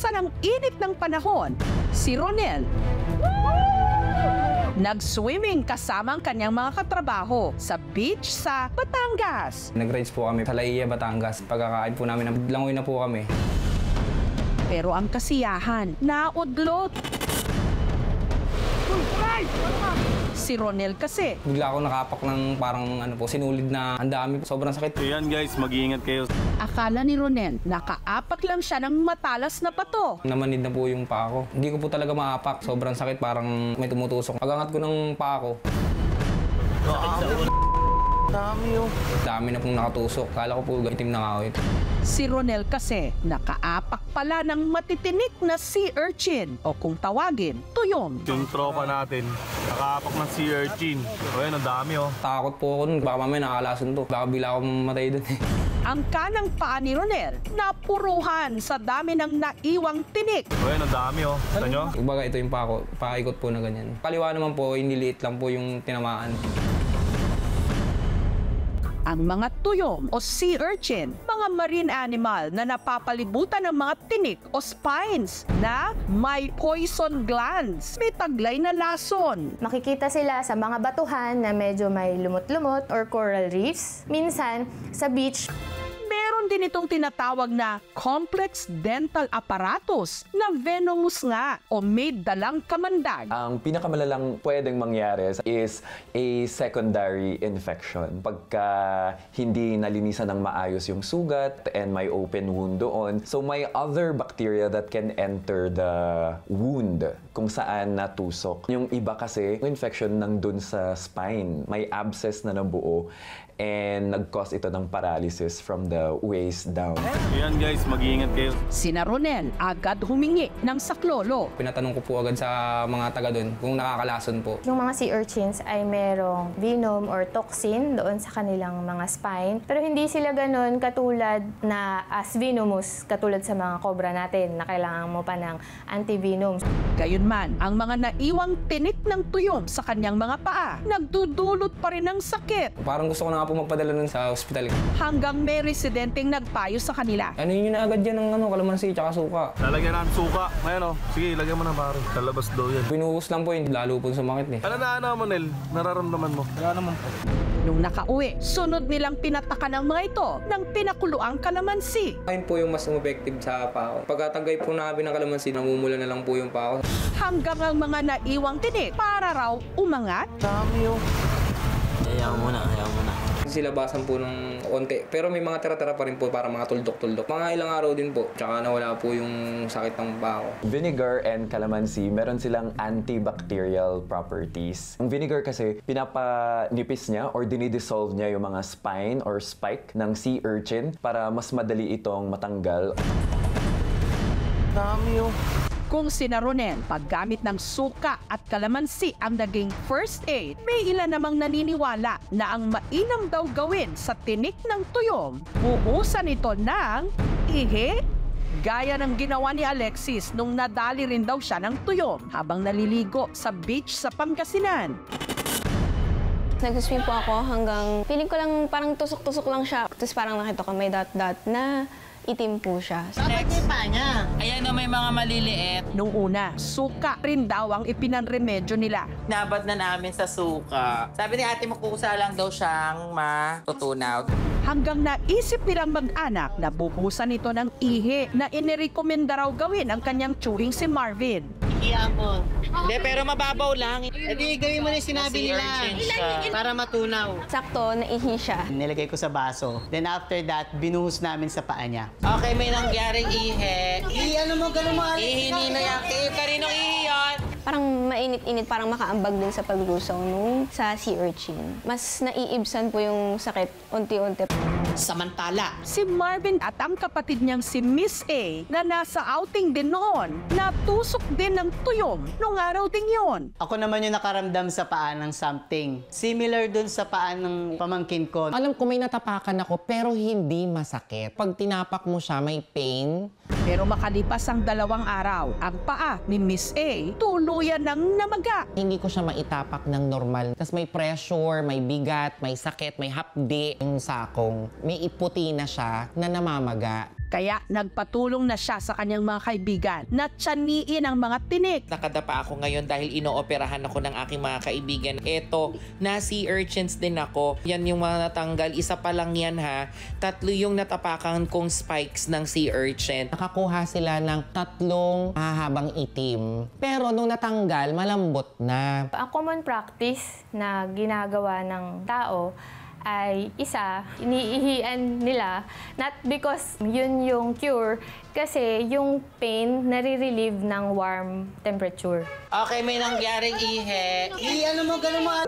naubusan ng init ng panahon, si Ronel nag-swimming kasama ang kanyang mga katrabaho sa beach sa Batangas. Nag-rides po kami sa Laia, Batangas. Pagkakain po namin, langoy na po kami. Pero ang kasiyahan, naudlot. Si Ronel kasi, Bigla ako nakapak ng parang sinulid na ang dami. Sobrang sakit. Ayan guys, mag-iingat kayo. akala ni Ronel nakaapak lang siya ng matalas na bato. Namanid na po yung paa ko. Hindi ko po talaga maapak. Sobrang sakit, parang may tumutusok. Pag-angat ko ng paa ko, dami na pong nakatusok. Kala ko po itim na kawit. Si Ronel kasi nakaapak pala ng matitinik na sea urchin o kung tawagin, tuyong. Yung tropa natin, nakaapak ng sea urchin. O yan, ang dami oh. Takot po ako nun. Baka mamaya nakakalason to. Baka bila ako mamatay dun. Ang kanang paa ni Ronel napuruhan sa dami ng naiwang tinik. O yan, ang dami oh. Kita nyo? Kumbaga ito yung paa ko. Paikot po na ganyan. Kaliwa naman po, hindi liit lang po yung tinamaan. Ang mga tuyong o sea urchin, mga marine animal na napapalibutan ng mga tinik o spines na may poison glands, may taglay na lason. Makikita sila sa mga batuhan na medyo may lumot-lumot or coral reefs. Minsan, sa beach, Meron din itong tinatawag na complex dental apparatus na venomous nga o may dalang kamandag. Ang pinakamalalang pwedeng mangyari is a secondary infection. Pagka hindi nalinisan ng maayos yung sugat and may open wound doon, so may other bacteria that can enter the wound kung saan natusok. Yung iba kasi, infection nandun sa spine. May abscess na nabuo and nag-cause ito ng paralysis from the waist down. Ayan guys, mag-iingat kayo. Sina Ronel agad humingi ng saklolo. Pinatanong ko po agad sa mga taga doon kung nakakalason po. yung mga sea urchins ay merong venom or toxin doon sa kanilang mga spine. Pero hindi sila ganun katulad na as venomous, katulad sa mga cobra natin na kailangan mo pa ng antivenom. Gayunman, ang mga naiwang tinik ng tuyong sa kanyang mga paa, nagdudulot pa rin ng sakit. Parang gusto ko na nga po magpadala nun sa ospital. Hanggang may residenteng nagpayo sa kanila. Ano yun na agad yan ng kalamansi tsaka suka. Lalagyan ng suka. Ayan oh. Sige, lagyan mo na pare. Talabas daw yan. Pinuhos lang po yun, lalo po sumakit eh. Ano mo, Nel? Nararamdaman mo? Wala naman po. Nung nakauwi, sunod nilang pinataka ng mga ito ng pinakuluang kalamansi. Ayun po yung mas effective sa paa ko. Pagkatagay po namin ng kalamansi, namumula na lang po yung paa ko. Hanggang ang mga naiwang tinik para raw umangat. Dami oh. Ayaw mo na. Silabasan po ng onte. Pero may mga tira-tira pa rin po para mga tuldok-tuldok. Mga ilang araw din po. Tsaka nawala po yung sakit ng paa ko. Vinegar and calamansi, meron silang antibacterial properties. Ang vinegar kasi, pinapanipis niya or dinidissolve niya yung mga spine or spike ng sea urchin para mas madali itong matanggal. Dami oh. Kung sina Ronel, paggamit ng suka at kalamansi ang naging first aid, may ilan namang naniniwala na ang mainam daw gawin sa tinik ng tuyong, buhusan ito ng ihi. Gaya ng ginawa ni Alexis nung nadali rin daw siya ng tuyong habang naliligo sa beach sa Pangasinan. Nag-swim po ako hanggang feeling ko lang parang tusok-tusok lang siya. Tapos parang nakita ko may dot-dot na itim po siya. Ayan o, may mga maliliit. Nung una, suka rin daw ang ipinanremedyo nila. Nabad na namin sa suka. Sabi ni ate, makukusa lang daw siyang matutunaw. Hanggang naisip nilang mag-anak na bubusan ito ng ihi na inirekomenda raw gawin ang kanyang tsuhing si Marvin. Hindi, pero mababaw lang. Edi gawin mo na yung sinabi nila para matunaw. Sakto, naihi siya. Nilagay ko sa baso. Then after that, binuhos namin sa paa niya. Okay, may nangyaring ihe. Ano mo, ganun mo. Ihi ni Noyaki. Kaninong ihi yun? Parang mainit-init, parang makaambag din sa paglusaw nung sa sea urchin. Mas naiibsan po yung sakit unti-unti. Samantala, Si Marvin at ang kapatid niyang si Miss A na nasa outing din noon, natusok din ng tuyong nung araw ding yon. Ako naman yung nakaramdam sa paa ng something. Similar dun sa paa ng pamangkin ko. Alam ko may natapakan ako pero hindi masakit. Pag tinapak mo siya, may pain. Pero makalipas ang 2 araw, ang paa ni Miss A tuluyan ng namaga. Hindi ko siya maitapak ng normal. Tapos may pressure, may bigat, may sakit, may hapdi. Yung sakong, may iputi na siya na namamaga. Kaya nagpatulong na siya sa kanyang mga kaibigan na tiyaниin ang mga tinik. Nakadapa ako ngayon dahil inooperahan ako ng aking mga kaibigan. Eto, na sea urchins din ako. Yan yung mga natanggal. Isa pa lang yan ha. 3 yung natapakan kong spikes ng sea urchin. Nakakuha sila ng 3 mahahabang itim. Pero nung natanggal, malambot na. Ang common practice na ginagawa ng tao ay isa, iniihian nila, not because yun yung cure, kasi yung pain nare-relieve ng warm temperature. Okay, may nangyaring ihe.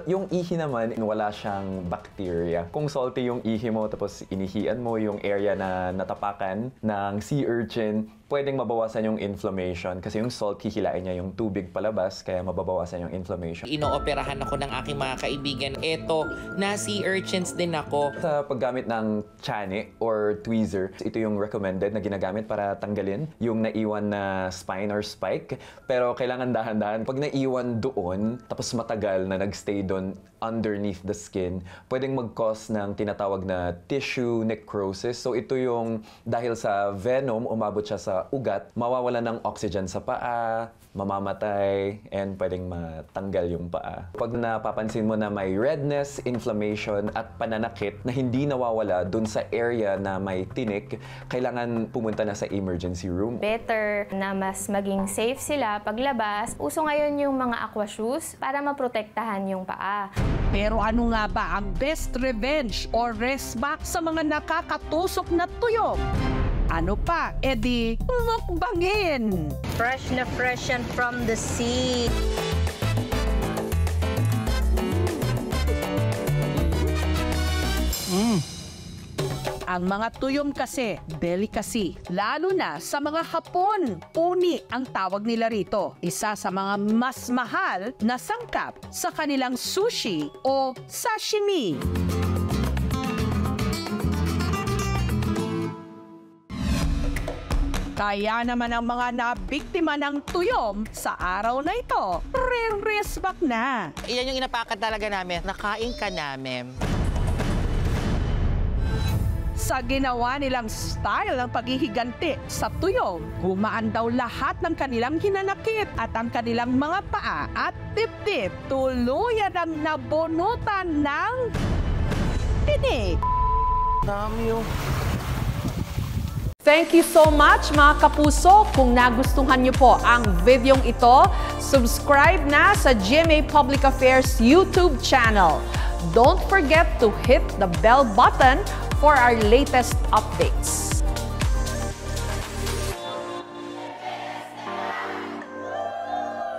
Yung ihi naman, wala siyang bacteria. Kung salty yung ihi mo tapos inihian mo yung area na natapakan ng sea urchin, pwedeng mabawasan yung inflammation kasi yung salt hihilain niya yung tubig palabas kaya mababawasan yung inflammation. Inooperahan ako ng aking mga kaibigan. Eto, na sea urchins din ako. Sa paggamit ng tiyan or tweezer, ito yung recommended na ginagamit para tanggalin yung naiwan na spine or spike. Pero kailangan dahan-dahan. Pag naiwan doon, tapos matagal na nagstay doon underneath the skin, pwedeng mag-cause ng tinatawag na tissue necrosis. So ito yung dahil sa venom, umabot siya sa ugat, mawawala ng oxygen sa paa, mamamatay, and pwedeng matanggal yung paa. Pag napapansin mo na may redness, inflammation, at pananakit na hindi nawawala dun sa area na may tinik, kailangan pumunta na sa emergency room. Better na mas maging safe sila paglabas. Uso ngayon yung mga aqua shoes para maprotektahan yung paa. Pero ano nga ba ang best revenge or resback sa mga nakakatusok na tuyong? Ano pa, edi mukbangin! Fresh na fresh yan from the sea. Ang mga tuyom kasi, delicacy. Lalo na sa mga Hapon. Uni ang tawag nila rito. Isa sa mga mas mahal na sangkap sa kanilang sushi o sashimi. Kaya naman ang mga nabiktima ng tuyom sa araw na ito, re-resback na. Iyan yung inapakan talaga namin. Nakain ka namin. Sa ginawa nilang style ng paghihiganti sa tuyong, gumaan daw lahat ng kanilang hinanakit at ang kanilang mga paa at tip-tip tuluyan ang nabunutan ng tinik. Dami yung... Thank you so much mga kapuso. Kung nagustuhan niyo po ang videong ito, subscribe na sa GMA Public Affairs YouTube channel. Don't forget to hit the bell button for our latest updates.